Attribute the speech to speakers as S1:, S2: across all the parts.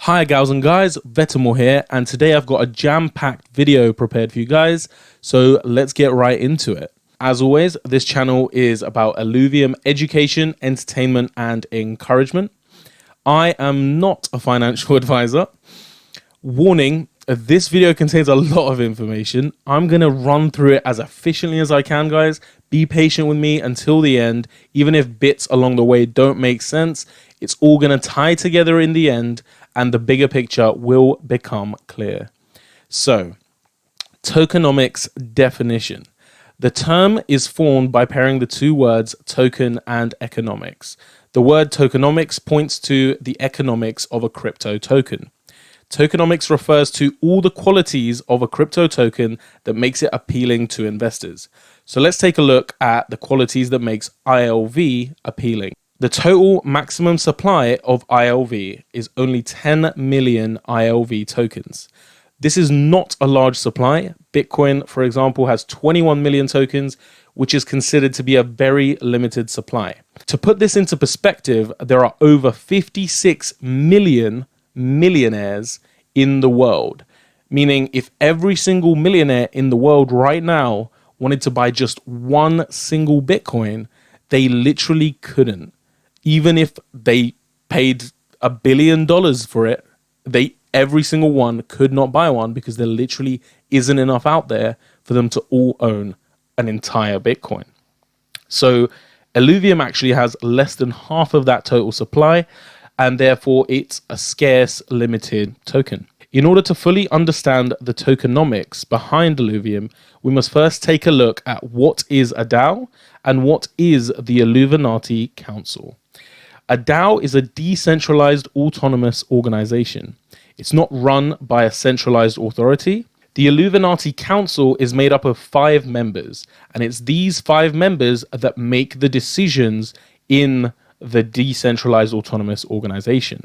S1: Hi gals and guys, Vetemore here, and today I've got a jam-packed video prepared for you guys, so let's get right into it. As always, this channel is about Illuvium education, entertainment, and encouragement. I am not a financial advisor. Warning, this video contains a lot of information. I'm going to run through it as efficiently as I can, guys. Be patient with me until the end. Even if bits along the way don't make sense, it's all going to tie together in the end, and the bigger picture will become clear. So, tokenomics definition. The term is formed by pairing the two words token and economics. The word tokenomics points to the economics of a crypto token. Tokenomics refers to all the qualities of a crypto token that makes it appealing to investors. So let's take a look at the qualities that makes ILV appealing. The total maximum supply of ILV is only 10 million ILV tokens. This is not a large supply. Bitcoin, for example, has 21 million tokens, which is considered to be a very limited supply. To put this into perspective, there are over 56 million millionaires in the world, meaning if every single millionaire in the world right now wanted to buy just one single Bitcoin, they literally couldn't. Even if they paid $1 billion for it, every single one could not buy one because there literally isn't enough out there for them to all own an entire Bitcoin. So Illuvium actually has less than half of that total supply, and therefore it's a scarce, limited token. In order to fully understand the tokenomics behind Illuvium, we must first take a look at what is a DAO and what is the Illuvinati Council. A DAO is a decentralized autonomous organization. It's not run by a centralized authority. The Illuvinati Council is made up of 5 members, and it's these 5 members that make the decisions in the decentralized autonomous organization.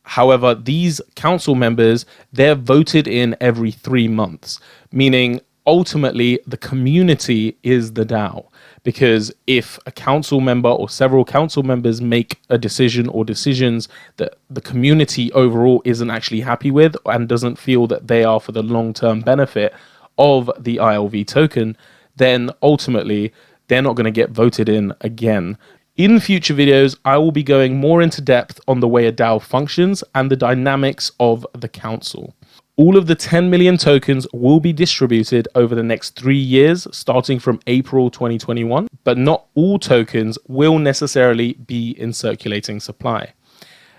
S1: However, these council members, they're voted in every 3 months, meaning ultimately the community is the DAO. Because if a council member or several council members make a decision or decisions that the community overall isn't actually happy with and doesn't feel that they are for the long-term benefit of the ILV token, then ultimately they're not going to get voted in again. In future videos, I will be going more into depth on the way a DAO functions and the dynamics of the council. All of the 10 million tokens will be distributed over the next 3 years, starting from April 2021, but not all tokens will necessarily be in circulating supply.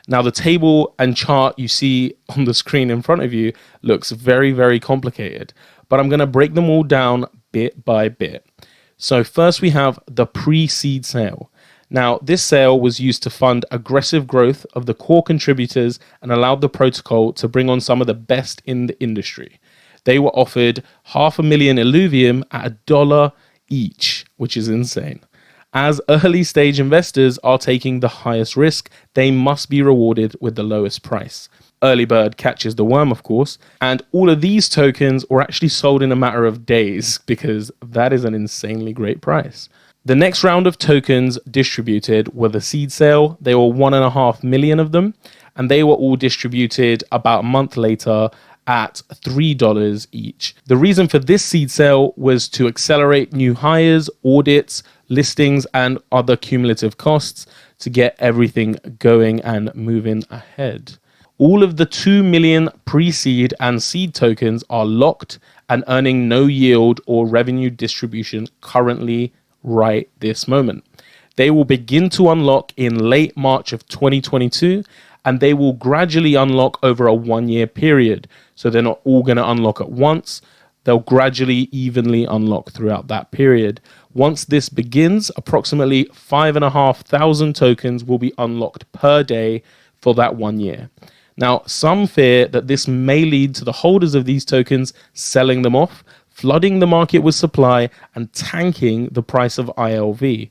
S1: Now, the table and chart you see on the screen in front of you looks very, very complicated, but I'm going to break them all down bit by bit. So first we have the pre-seed sale. Now, this sale was used to fund aggressive growth of the core contributors and allowed the protocol to bring on some of the best in the industry. They were offered 500,000 Illuvium at $1 each, which is insane. As early stage investors are taking the highest risk, they must be rewarded with the lowest price. Early bird catches the worm, of course, and all of these tokens were actually sold in a matter of days because that is an insanely great price. The next round of tokens distributed were the seed sale. There were 1.5 million of them, and they were all distributed about a month later at $3 each. The reason for this seed sale was to accelerate new hires, audits, listings, and other cumulative costs to get everything going and moving ahead. All of the 2 million pre-seed and seed tokens are locked and earning no yield or revenue distribution currently right this moment. They will begin to unlock in late March of 2022, and they will gradually unlock over a 1-year period. So they're not all going to unlock at once. They'll gradually, evenly unlock throughout that period. Once this begins, approximately 5,500 tokens will be unlocked per day for that 1 year. Now, some fear that this may lead to the holders of these tokens selling them off, flooding the market with supply, and tanking the price of ILV.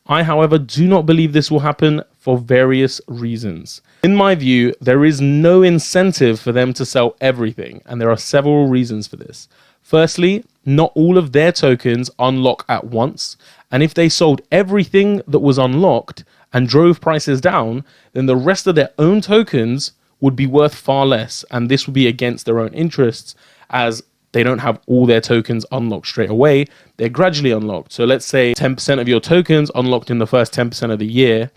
S1: I, however, do not believe this will happen for various reasons. In my view, there is no incentive for them to sell everything, and there are several reasons for this. Firstly, not all of their tokens unlock at once, and if they sold everything that was unlocked and drove prices down, then the rest of their own tokens would be worth far less, and this would be against their own interests, as they don't have all their tokens unlocked straight away. They're gradually unlocked. So let's say 10% of your tokens unlocked in the first 10% of the year,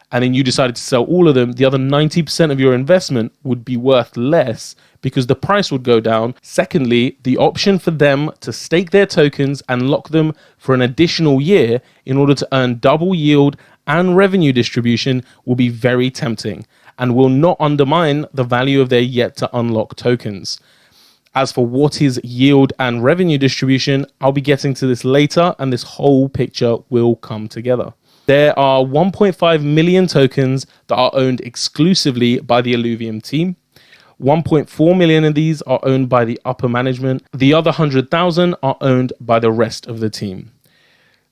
S1: and then you decided to sell all of them. The other 90% of your investment would be worth less because the price would go down. Secondly, the option for them to stake their tokens and lock them for an additional year in order to earn double yield and revenue distribution will be very tempting and will not undermine the value of their yet to unlock tokens. As for what is yield and revenue distribution, I'll be getting to this later, and this whole picture will come together. There are 1.5 million tokens that are owned exclusively by the Illuvium team. 1.4 million of these are owned by the upper management. The other 100,000 are owned by the rest of the team.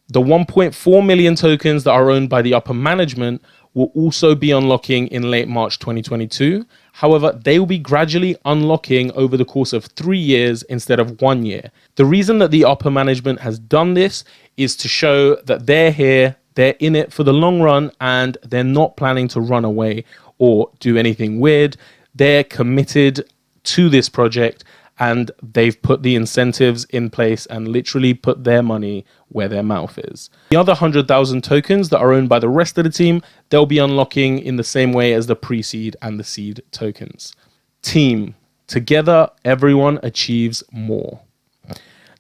S1: The 1.4 million tokens that are owned by the upper management will also be unlocking in late March 2022. However, they will be gradually unlocking over the course of 3 years instead of 1 year. The reason that the upper management has done this is to show that they're here, they're in it for the long run, and they're not planning to run away or do anything weird. They're committed to this project, and they've put the incentives in place and literally put their money where their mouth is. The other 100,000 tokens that are owned by the rest of the team, they'll be unlocking in the same way as the pre-seed and the seed tokens. Team. Together, everyone achieves more.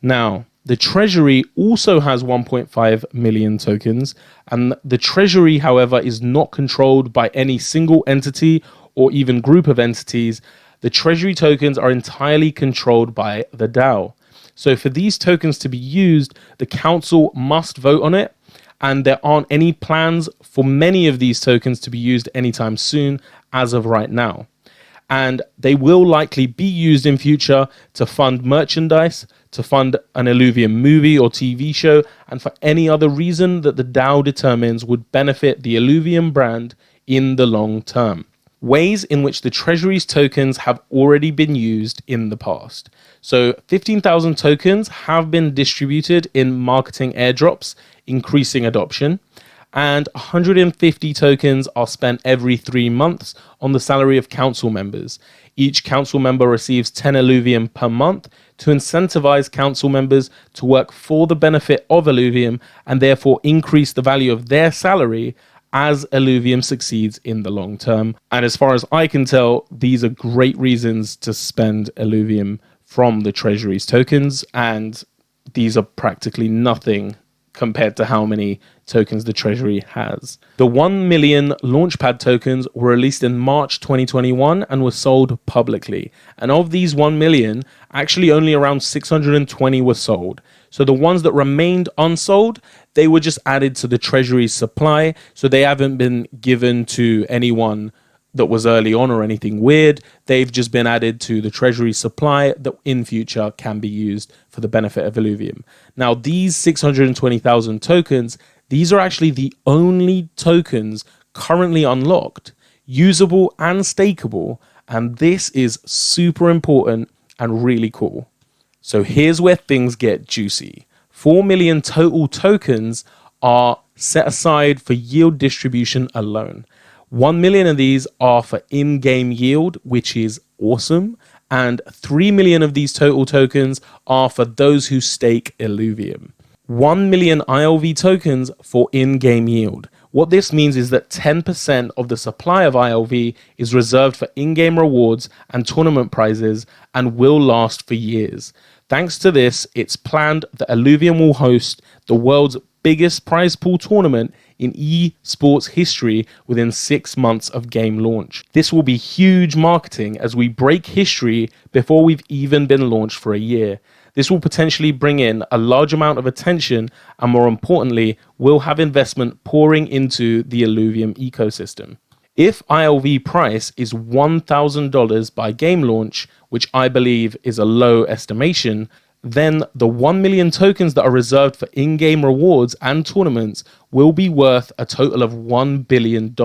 S1: Now, the Treasury also has 1.5 million tokens, and the Treasury, however, is not controlled by any single entity or even group of entities. The Treasury tokens are entirely controlled by the DAO. So for these tokens to be used, the council must vote on it, and there aren't any plans for many of these tokens to be used anytime soon as of right now. And they will likely be used in future to fund merchandise, to fund an Illuvium movie or TV show, and for any other reason that the DAO determines would benefit the Illuvium brand in the long term. Ways in which the Treasury's tokens have already been used in the past. So 15,000 tokens have been distributed in marketing airdrops, increasing adoption, and 150 tokens are spent every 3 months on the salary of council members. Each council member receives 10 Illuvium per month to incentivize council members to work for the benefit of Illuvium and therefore increase the value of their salary as Illuvium succeeds in the long term. And as far as I can tell, these are great reasons to spend Illuvium from the Treasury's tokens, and these are practically nothing compared to how many tokens the Treasury has. The 1 million Launchpad tokens were released in March 2021 and were sold publicly. And of these 1 million, actually only around 620 were sold. So the ones that remained unsold, they were just added to the Treasury's supply. So they haven't been given to anyone that was early on or anything weird. They've just been added to the Treasury supply that in future can be used for the benefit of Illuvium. Now, these 620,000 tokens, these are actually the only tokens currently unlocked, usable and stakeable, and this is super important and really cool. So here's where things get juicy. 4 million total tokens are set aside for yield distribution alone. 1 million of these are for in-game yield, which is awesome. And 3 million of these total tokens are for those who stake Illuvium. 1 million ILV tokens for in-game yield. What this means is that 10% of the supply of ILV is reserved for in-game rewards and tournament prizes and will last for years. Thanks to this, it's planned that Illuvium will host the world's biggest prize pool tournament in esports history within 6 months of game launch. This will be huge marketing as we break history before we've even been launched for a year. This will potentially bring in a large amount of attention and, more importantly, will have investment pouring into the Illuvium ecosystem. If ILV price is $1,000 by game launch, which I believe is a low estimation, then the 1 million tokens that are reserved for in-game rewards and tournaments will be worth a total of $1 billion.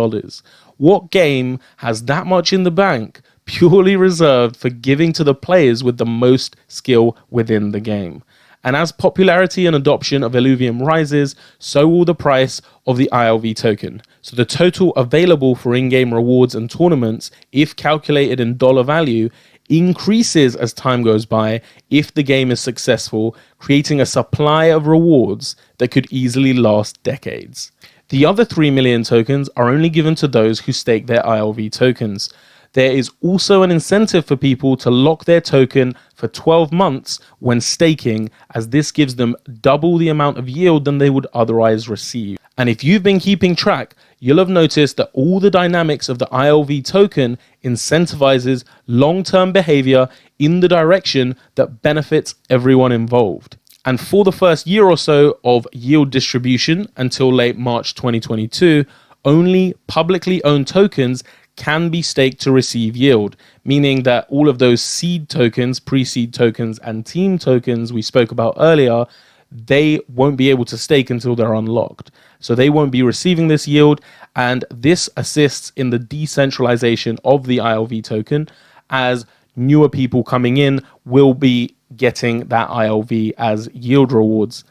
S1: What game has that much in the bank purely reserved for giving to the players with the most skill within the game? And as popularity and adoption of Illuvium rises, so will the price of the ILV token. So the total available for in-game rewards and tournaments, if calculated in dollar value, increases as time goes by if the game is successful, creating a supply of rewards that could easily last decades. The other 3 million tokens are only given to those who stake their ILV tokens. There is also an incentive for people to lock their token for 12 months when staking, as this gives them double the amount of yield than they would otherwise receive. And if you've been keeping track, you'll have noticed that all the dynamics of the ILV token incentivizes long-term behavior in the direction that benefits everyone involved. And for the first year or so of yield distribution until late March 2022, only publicly owned tokens can be staked to receive yield, meaning that all of those seed tokens, pre-seed tokens, and team tokens we spoke about earlier, they won't be able to stake until they're unlocked. So they won't be receiving this yield, and this assists in the decentralization of the ILV token, as newer people coming in will be getting that ILV as yield rewards,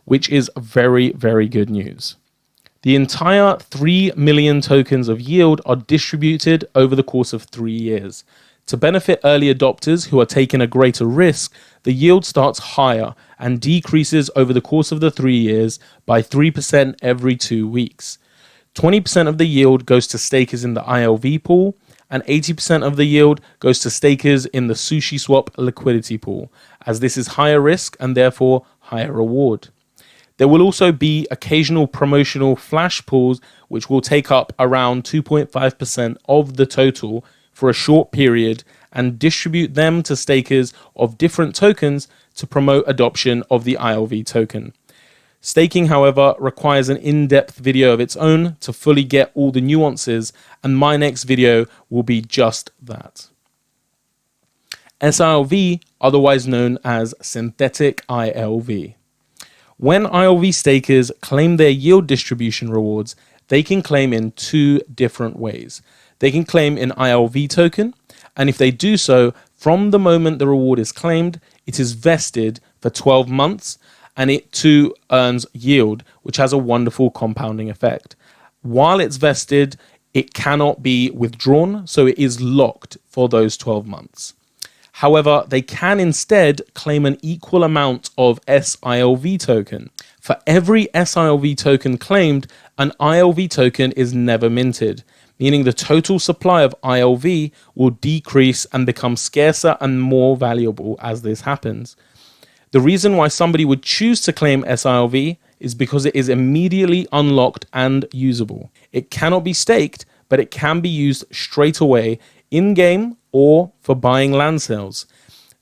S1: which is very, very good news. The entire 3 million tokens of yield are distributed over the course of 3 years. To benefit early adopters who are taking a greater risk, the yield starts higher and decreases over the course of the 3 years by 3% every 2 weeks. 20% of the yield goes to stakers in the ILV pool, and 80% of the yield goes to stakers in the SushiSwap liquidity pool, as this is higher risk and therefore higher reward. There will also be occasional promotional flash pools, which will take up around 2.5% of the total for a short period and distribute them to stakers of different tokens to promote adoption of the ILV token. Staking, however, requires an in-depth video of its own to fully get all the nuances, and my next video will be just that. sILV, otherwise known as synthetic ILV. When ILV stakers claim their yield distribution rewards, they can claim in 2 different ways. They can claim in ILV token, and if they do so, from the moment the reward is claimed, it is vested for 12 months, and it too earns yield, which has a wonderful compounding effect. While it's vested, it cannot be withdrawn, so it is locked for those 12 months. However, they can instead claim an equal amount of sILV token. For every sILV token claimed, an ILV token is never minted, meaning the total supply of ILV will decrease and become scarcer and more valuable as this happens. The reason why somebody would choose to claim sILV is because it is immediately unlocked and usable. It cannot be staked, but it can be used straight away in-game or for buying land sales.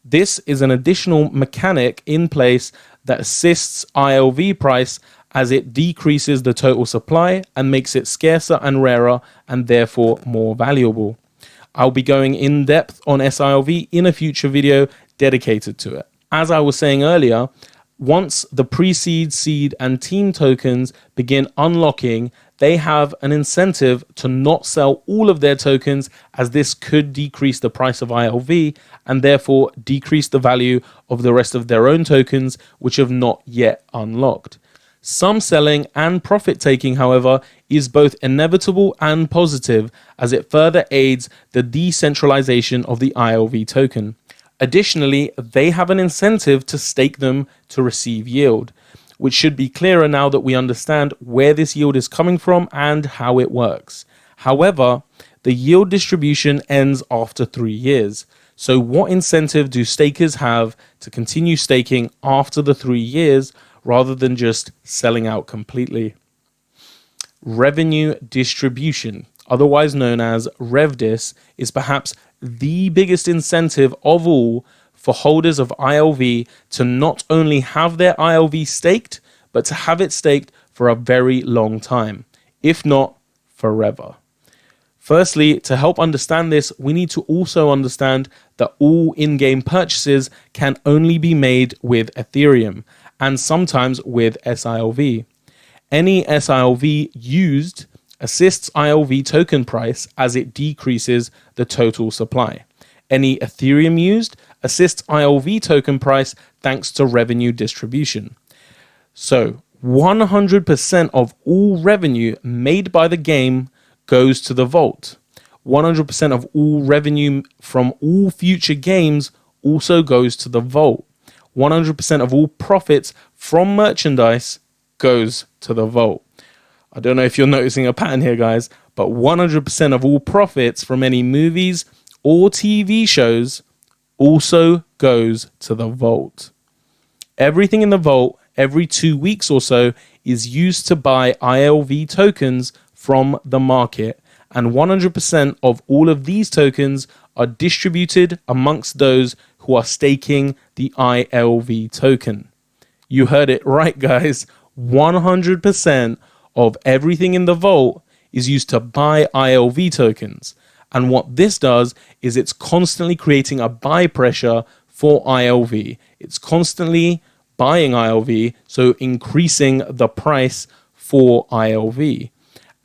S1: This is an additional mechanic in place that assists ILV price as it decreases the total supply and makes it scarcer and rarer and therefore more valuable. I'll be going in depth on sILV in a future video dedicated to it. As I was saying earlier, once the pre-seed, seed, and team tokens begin unlocking, they have an incentive to not sell all of their tokens, as this could decrease the price of ILV and therefore decrease the value of the rest of their own tokens, which have not yet unlocked. Some selling and profit taking, however, is both inevitable and positive, as it further aids the decentralization of the ILV token. Additionally, they have an incentive to stake them to receive yield, which should be clearer now that we understand where this yield is coming from and how it works. However, the yield distribution ends after 3 years. So what incentive do stakers have to continue staking after the 3 years rather than just selling out completely? Revenue distribution, otherwise known as revdis, is perhaps the biggest incentive of all for holders of ILV to not only have their ILV staked, but to have it staked for a very long time, if not forever. Firstly, to help understand this, we need to also understand that all in-game purchases can only be made with Ethereum, and sometimes with sILV. Any sILV used assists ILV token price as it decreases the total supply. Any Ethereum used assists ILV token price thanks to revenue distribution. So 100% of all revenue made by the game goes to the vault. 100% of all revenue from all future games also goes to the vault. 100% of all profits from merchandise goes to the vault. I don't know if you're noticing a pattern here, guys, but 100% of all profits from any movies or TV shows also goes to the vault. Everything in the vault every 2 weeks or so is used to buy ILV tokens from the market, and 100% of all of these tokens are distributed amongst those who are staking the ILV token. You heard it right, guys. 100% of everything in the vault is used to buy ILV tokens. And what this does is it's constantly creating a buy pressure for ILV. It's constantly buying ILV, so increasing the price for ILV.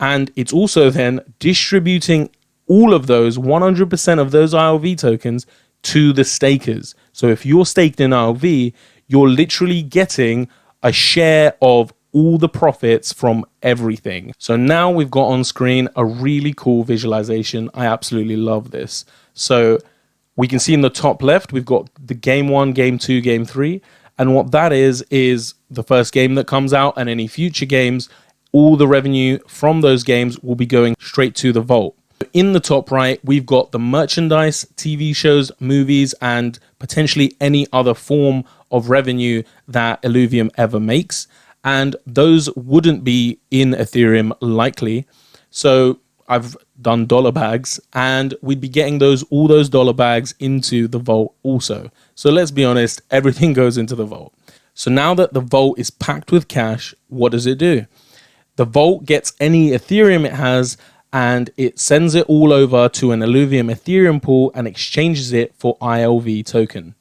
S1: And it's also then distributing all of those 100% of those ILV tokens to the stakers. So if you're staked in ILV, you're literally getting a share of all the profits from everything. So now we've got on screen a really cool visualization. I absolutely love this. So we can see in the top left, we've got the game 1, game 2, game 3. And what that is the first game that comes out, and any future games, all the revenue from those games will be going straight to the vault. In the top right, we've got the merchandise, TV shows, movies, and potentially any other form of revenue that Illuvium ever makes. And those wouldn't be in Ethereum likely. So I've done dollar bags, and we'd be getting all those dollar bags into the vault also. So let's be honest, everything goes into the vault. So now that the vault is packed with cash, what does it do? The vault gets any Ethereum it has, and it sends it all over to an Illuvium Ethereum pool and exchanges it for ILV token.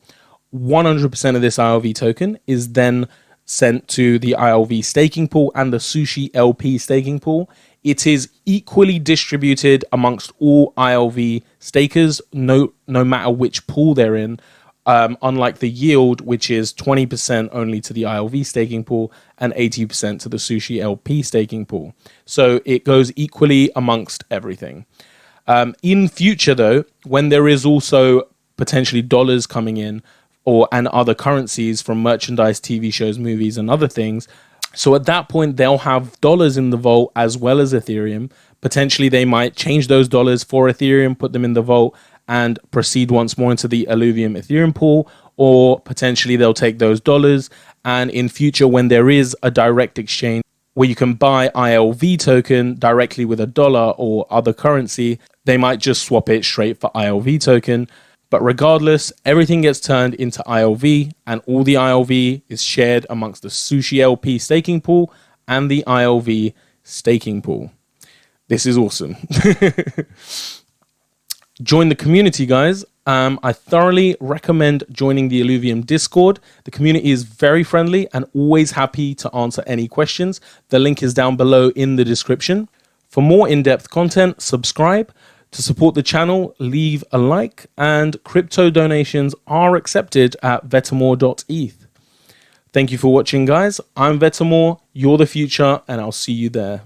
S1: 100% of this ILV token is then sent to the ILV staking pool and the Sushi LP staking pool. It is equally distributed amongst all ILV stakers, no matter which pool they're in. Unlike the yield, which is 20% only to the ILV staking pool and 80% to the Sushi LP staking pool. So it goes equally amongst everything. In future, though, when there is also potentially dollars coming in and other currencies from merchandise, TV shows, movies, and other things, so at that point, they'll have dollars in the vault as well as Ethereum. Potentially, they might change those dollars for Ethereum, put them in the vault, and proceed once more into the Illuvium Ethereum pool, or potentially they'll take those dollars, and in future, when there is a direct exchange where you can buy ILV token directly with a dollar or other currency, they might just swap it straight for ILV token. But regardless, everything gets turned into ILV, and all the ILV is shared amongst the Sushi LP staking pool and the ILV staking pool. This is awesome. Join the community, guys. I thoroughly recommend joining the Illuvium Discord. The community is very friendly and always happy to answer any questions. The link is down below in the description. For more in-depth content, subscribe. To support the channel, leave a like, and crypto donations are accepted at vetamore.eth. Thank you for watching, guys. I'm Vetamore, you're the future, and I'll see you there.